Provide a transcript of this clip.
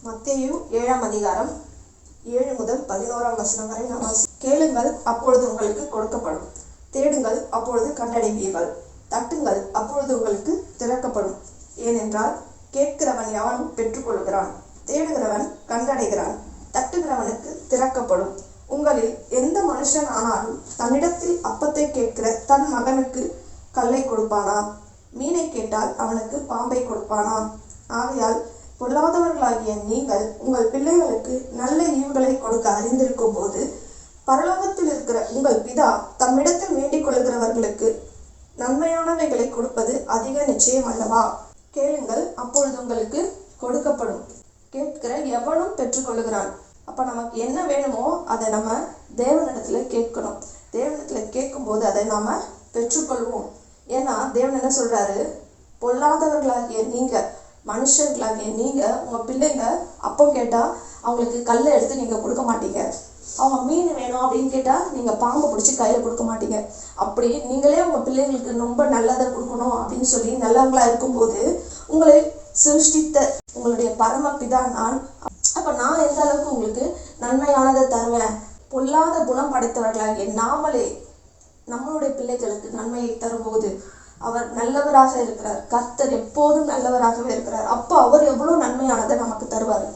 மத்தேயு 7ஆம் அதிகாரம் 7 முதல் 11ஆம் வசனம் வரை நாம் கேளுங்கள், அப்பொழுது உங்களுக்கு கொடுக்கப்படும். தேடுங்கள், அப்பொழுது கண்டடைவீர்கள். தட்டுங்கள், அப்பொழுது உங்களுக்கு திறக்கப்படும். ஏனென்றால் கேட்கிறவன் எவனும் பெற்றுக்கொள்கிறான், தேடுகிறவன் கண்டடைகிறான், தட்டுகிறவனுக்கு திறக்கப்படும். உங்களில் எந்த மனுஷன் ஆனாலும் தன்னிடத்தில் அப்பத்தை கேட்கிற தன் மகனுக்கு கல்லை கொடுப்பானா? மீனை கேட்டால் அவனுக்கு பாம்பை கொடுப்பானா? ஆகையால் பொல்லாதவர்களாகிய நீங்கள் உங்கள் பிள்ளைகளுக்கு நல்ல ஈவுகளை கொடுக்க அறிந்திருக்கும் போது பரலோகத்தில் இருக்கிற உங்கள் பிதா தம்மிடத்தில் வேண்டிக் கொள்கிறவர்களுக்கு நன்மையானவைகளை கொடுப்பது அதிக நிச்சயம் அல்லவா? கேளுங்கள், அப்பொழுது உங்களுக்கு கொடுக்கப்படும். கேட்கிற எவனும் பெற்றுக்கொள்ளுகிறான். அப்ப நமக்கு என்ன வேணுமோ அதை நம்ம தேவனிடத்துல கேட்கணும். தேவனிடத்துல கேட்கும் போது அதை நாம பெற்றுக்கொள்வோம். ஏன்னா தேவன் என்ன சொல்றாரு? பொல்லாதவர்களாகிய நீங்க, மனுஷர்களாகிய நீங்க உங்க பிள்ளைங்க அப்பம் கேட்டா அவங்களுக்கு கல்லை எடுத்து நீங்க கொடுக்க மாட்டீங்க. அவங்க மீன் வேணும் அப்படின்னு கேட்டா நீங்க பாம்பை பிடிச்சி கையில கொடுக்க மாட்டீங்க. அப்படி நீங்களே உங்க பிள்ளைங்களுக்கு ரொம்ப நல்லதை கொடுக்கணும் அப்படின்னு சொல்லி நல்லவங்களா இருக்கும்போது உங்களை சிருஷ்டித்த உங்களுடைய பரமபிதா நான். அப்ப நான் எந்த அளவுக்கு உங்களுக்கு நன்மையானதை தருவேன். பொல்லாத குணம் படைத்தவர்களாகிய நாமளே நம்மளுடைய பிள்ளைகளுக்கு நன்மையை தரும்போது அவர் நல்லவராக இருக்கிறார். கர்த்தர் எப்போதும் நல்லவராகவே இருக்கிறார். அப்போ அவர் எவ்வளவு நன்மையானதை நமக்கு தருவார்.